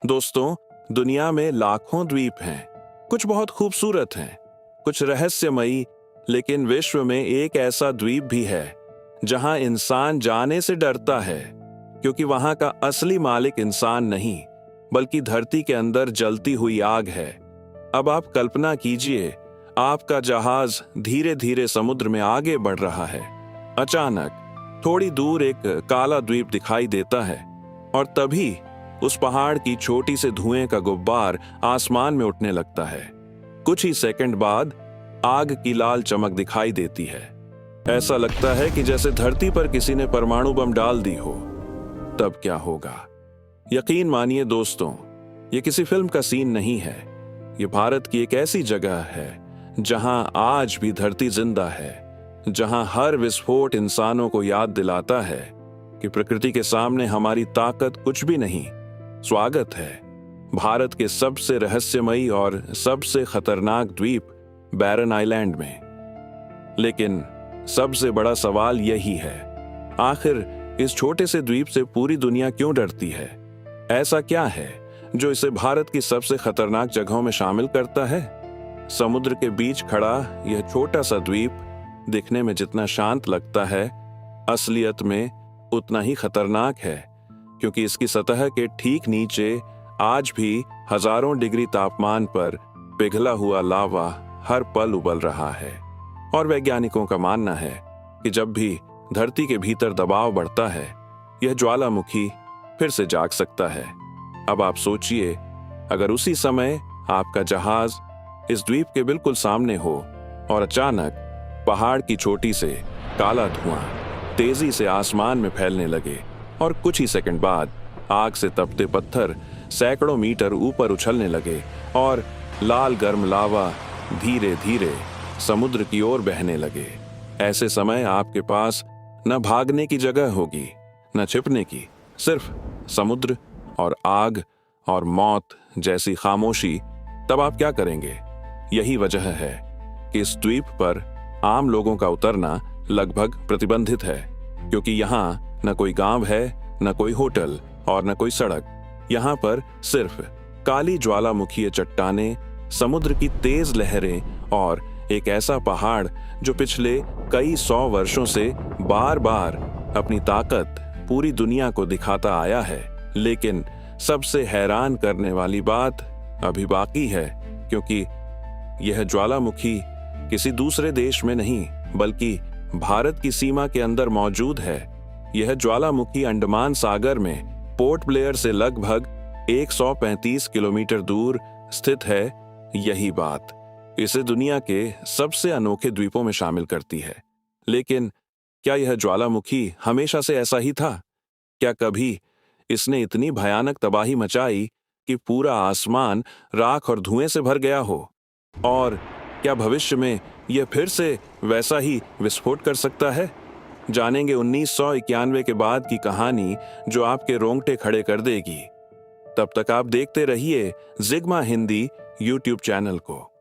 दोस्तों, दुनिया में लाखों द्वीप हैं। कुछ बहुत खूबसूरत हैं, कुछ रहस्यमयी, लेकिन विश्व में एक ऐसा द्वीप भी है जहां इंसान जाने से डरता है, क्योंकि वहां का असली मालिक इंसान नहीं, बल्कि धरती के अंदर जलती हुई आग है। अब आप कल्पना कीजिए, आपका जहाज धीरे धीरे समुद्र में आगे बढ़ रहा है। अचानक थोड़ी दूर एक काला द्वीप दिखाई देता है और तभी उस पहाड़ की छोटी से धुएं का गुब्बार आसमान में उठने लगता है। कुछ ही सेकंड बाद आग की लाल चमक दिखाई देती है। ऐसा लगता है कि जैसे धरती पर किसी ने परमाणु बम डाल दी हो। तब क्या होगा? यकीन मानिए दोस्तों, ये किसी फिल्म का सीन नहीं है। ये भारत की एक ऐसी जगह है जहां आज भी धरती जिंदा है, जहां हर विस्फोट इंसानों को याद दिलाता है कि प्रकृति के सामने हमारी ताकत कुछ भी नहीं। स्वागत है भारत के सबसे रहस्यमयी और सबसे खतरनाक द्वीप बैरन आइलैंड में। लेकिन सबसे बड़ा सवाल यही है, आखिर इस छोटे से द्वीप से पूरी दुनिया क्यों डरती है? ऐसा क्या है जो इसे भारत की सबसे खतरनाक जगहों में शामिल करता है? समुद्र के बीच खड़ा यह छोटा सा द्वीप दिखने में जितना शांत लगता है, असलियत में उतना ही खतरनाक है, क्योंकि इसकी सतह के ठीक नीचे आज भी हजारों डिग्री तापमान पर पिघला हुआ लावा हर पल उबल रहा है। और वैज्ञानिकों का मानना है कि जब भी धरती के भीतर दबाव बढ़ता है, यह ज्वालामुखी फिर से जाग सकता है। अब आप सोचिए, अगर उसी समय आपका जहाज इस द्वीप के बिल्कुल सामने हो और अचानक पहाड़ की चोटी से काला धुआं तेजी से आसमान में फैलने लगे और कुछ ही सेकंड बाद आग से तपते पत्थर सैकड़ों मीटर ऊपर उछलने लगे और लाल गर्म लावा धीरे धीरे समुद्र की ओर बहने लगे। ऐसे समय आपके पास न भागने की जगह होगी, न छिपने की, सिर्फ समुद्र और आग और मौत जैसी खामोशी। तब आप क्या करेंगे? यही वजह है कि इस द्वीप पर आम लोगों का उतरना लगभग प्रतिबंधित है, क्योंकि यहाँ न कोई गांव है, न कोई होटल और न कोई सड़क। यहाँ पर सिर्फ काली ज्वालामुखीय चट्टानें, समुद्र की तेज लहरें और एक ऐसा पहाड़ जो पिछले कई 100 वर्षों से बार बार अपनी ताकत पूरी दुनिया को दिखाता आया है। लेकिन सबसे हैरान करने वाली बात अभी बाकी है, क्योंकि यह ज्वालामुखी किसी दूसरे देश में नहीं, बल्कि भारत की सीमा के अंदर मौजूद है। यह ज्वालामुखी अंडमान सागर में पोर्ट ब्लेयर से लगभग 135 किलोमीटर दूर स्थित है। यही बात इसे दुनिया के सबसे अनोखे द्वीपों में शामिल करती है। लेकिन क्या यह ज्वालामुखी हमेशा से ऐसा ही था? क्या कभी इसने इतनी भयानक तबाही मचाई कि पूरा आसमान राख और धुएं से भर गया हो? और क्या भविष्य में यह फिर से वैसा ही विस्फोट कर सकता है? जानेंगे 1991 के बाद की कहानी जो आपके रोंगटे खड़े कर देगी। तब तक आप देखते रहिए जिग्मा हिंदी YouTube चैनल को।